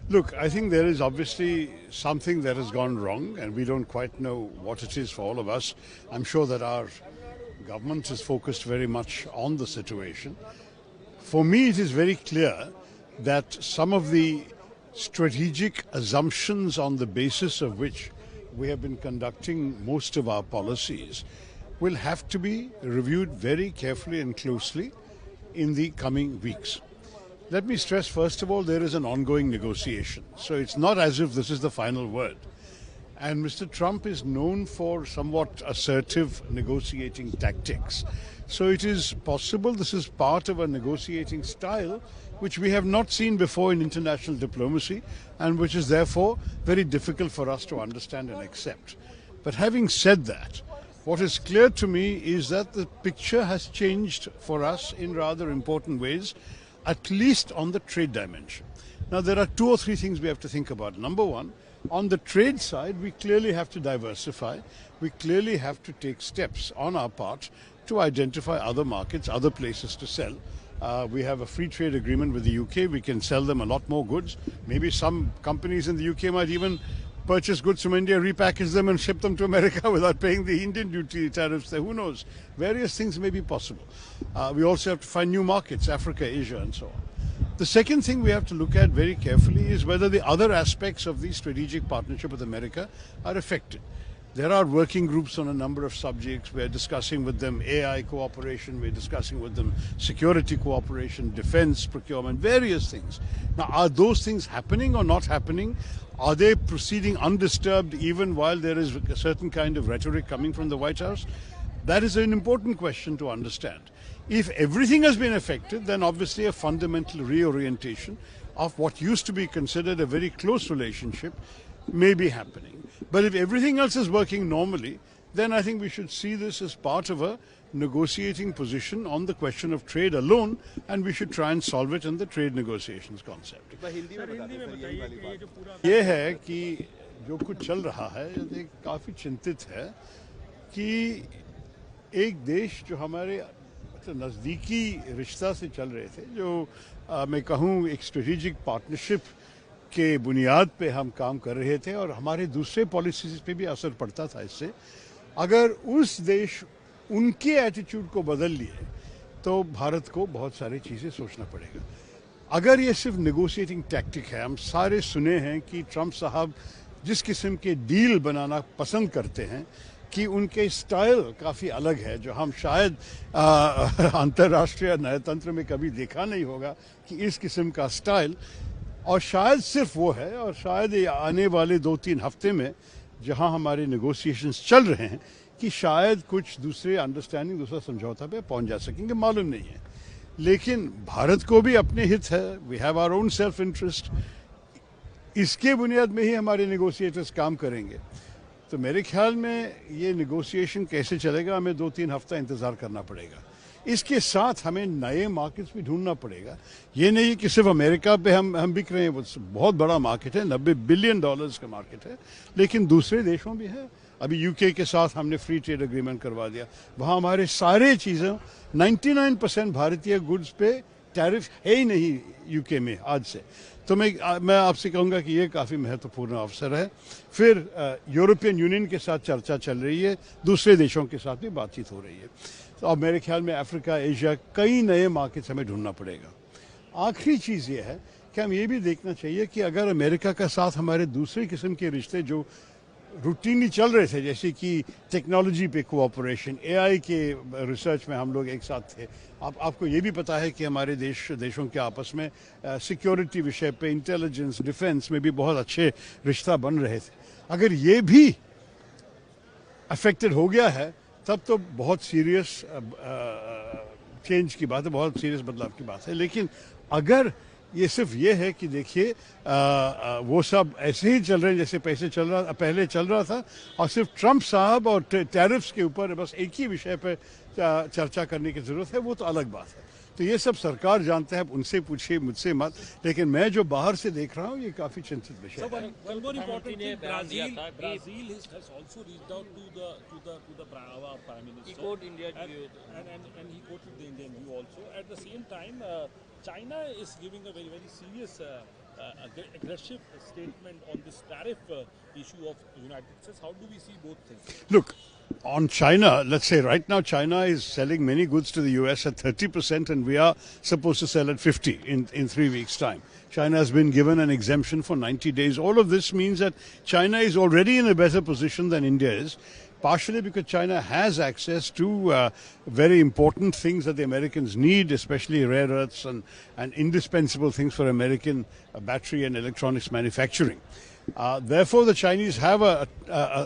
Look, I think there is obviously something that has gone wrong, and we don't quite know what it is for all of us. I'm sure that our government is focused very much on the situation. For me, it is very clear that some of the strategic assumptions on the basis of which we have been conducting most of our policies will have to be reviewed very carefully and closely in the coming weeks. Let me stress, first of all, there is an ongoing negotiation. So it's not as if this is the final word. And Mr. Trump is known for somewhat assertive negotiating tactics. So it is possible this is part of a negotiating style which we have not seen before in international diplomacy and which is therefore very difficult for us to understand and accept. But having said that, what is clear to me is that the picture has changed for us in rather important ways, at least on the trade dimension. Now, there are two or three things we have to think about. Number one, on the trade side, we clearly have to diversify. We clearly have to take steps on our part to identify other markets, other places to sell. We have a free trade agreement with the UK. We can sell them a lot more goods. Maybe some companies in the UK might even purchase goods from India, repackage them and ship them to America without paying the Indian duty tariffs there. Who knows? Various things may be possible. We also have to find new markets, Africa, Asia, and so on. The second thing we have to look at very carefully is whether the other aspects of the strategic partnership with America are affected. There are working groups on a number of subjects. We're discussing with them AI cooperation, we're discussing with them security cooperation, defense procurement, various things. Now, are those things happening or not happening? Are they proceeding undisturbed even while there is a certain kind of rhetoric coming from the White House? That is an important question to understand. If everything has been affected, then obviously a fundamental reorientation of what used to be considered a very close relationship may be happening. But if everything else is working normally, then I think we should see this as part of a negotiating position on the question of trade alone, and we should try and solve it in the trade negotiations concept. ये है कि जो कुछ चल रहा है, ये काफ़ी चिंतित है कि एक देश जो हमारे नज़दीकी रिश्ता से चल रहे थे, जो मैं कहूँ एक स्ट्रेटेजिक पार्टनरशिप के बुनियाद पे हम काम कर रहे थे और हमारे दूसरे पॉलिसीज पे भी असर पड़ता था इससे, अगर उस देश उनके एटीट्यूड को बदल लिए तो भारत को बहुत सारी चीज़ें सोचना पड़ेगा. अगर ये सिर्फ नेगोशिएटिंग टैक्टिक है, हम सारे सुने हैं कि ट्रंप साहब जिस किस्म के डील बनाना पसंद करते हैं कि उनके स्टाइल काफ़ी अलग है, जो हम शायद अंतर्राष्ट्रीय न्यायतंत्र में कभी देखा नहीं होगा कि इस किस्म का स्टाइल, और शायद सिर्फ वो है, और शायद ये आने वाले 2-3 हफ्ते में जहां हमारे नेगोशिएशंस चल रहे हैं कि शायद कुछ दूसरे अंडरस्टैंडिंग, दूसरा समझौता पे पहुंच जा सकेंगे, मालूम नहीं है. लेकिन भारत को भी अपने हित है, we have our own self interest, इसके बुनियाद में ही हमारे नेगोशिएटर्स काम करेंगे. तो मेरे ख्याल में ये नेगोशिएशन कैसे चलेगा, हमें 2-3 हफ्ता इंतज़ार करना पड़ेगा. इसके साथ हमें नए मार्केट्स भी ढूंढना पड़ेगा. ये नहीं कि सिर्फ अमेरिका पे हम बिक रहे हैं, वो बहुत बड़ा मार्केट है, $90 बिलियन का मार्केट है, लेकिन दूसरे देशों भी है. अभी यूके के साथ हमने फ्री ट्रेड एग्रीमेंट करवा दिया. वहाँ हमारे सारे चीज़ों 99% भारतीय गुड्स पे टैरिफ है ही नहीं यूके में आज से. तो मैं आपसे कहूँगा कि ये काफ़ी महत्वपूर्ण अवसर है. फिर यूरोपियन यूनियन के साथ चर्चा चल रही है, दूसरे देशों के साथ भी बातचीत हो रही है. तो अब मेरे ख्याल में अफ्रीका, एशिया, कई नए मार्केट्स हमें ढूंढना पड़ेगा. आखिरी चीज़ ये है कि हम ये भी देखना चाहिए कि अगर अमेरिका का साथ हमारे दूसरे किस्म के रिश्ते जो रूटीनली चल रहे थे, जैसे कि टेक्नोलॉजी पे कोऑपरेशन, एआई के रिसर्च में हम लोग एक साथ थे. आपको ये भी पता है कि हमारे देशों के आपस में सिक्योरिटी विषय पे, इंटेलिजेंस, डिफेंस में भी बहुत अच्छे रिश्ता बन रहे थे. अगर ये भी अफेक्टेड हो गया है तब तो बहुत सीरियस चेंज की बात है, बहुत सीरियस बदलाव की बात है. लेकिन अगर ये सिर्फ ये है कि देखिए वो सब ऐसे ही चल रहे हैं जैसे पहले चल रहा था, और सिर्फ ट्रंप साहब और टैरिफ्स के ऊपर बस एक ही विषय पर चर्चा करने की ज़रूरत है, वो तो अलग बात है. तो ये सब सरकार जानते हैं, उनसे पूछिए, मुझसे मत. लेकिन मैं जो बाहर से देख रहा हूँ ये काफ़ी चिंतित विषय है. One more important thing, Brazil has also reached out to the Prime Minister. He quoted India view. And he quoted the Indian view also. At the same time, China is giving a very, very serious aggressive statement on this tariff issue of United States. How do we see both things? Look, on China, let's say right now China is selling many goods to the US at 30% and we are supposed to sell at 50 in 3 weeks' time. China has been given an exemption for 90 days. All of this means that China is already in a better position than India is, partially because China has access to very important things that the Americans need, especially rare earths and indispensable things for American battery and electronics manufacturing. Therefore, the Chinese have a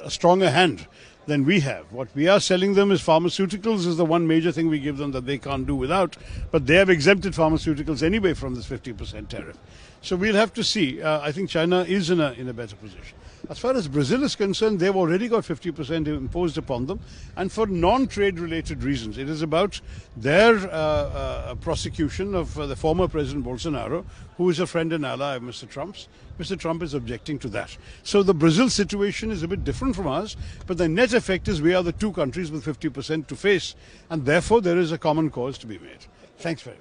stronger hand than we have. What we are selling them is pharmaceuticals is the one major thing we give them that they can't do without, but they have exempted pharmaceuticals anyway from this 50% tariff. So we'll have to see. I think China is in a better position. As far as Brazil is concerned, they've already got 50% imposed upon them, and for non-trade related reasons. It is about their prosecution of the former President Bolsonaro, who is a friend and ally of Mr. Trump's. Mr. Trump is objecting to that. So the Brazil situation is a bit different from ours, but the net effect is we are the two countries with 50% to face, and therefore there is a common cause to be made. Thanks very much.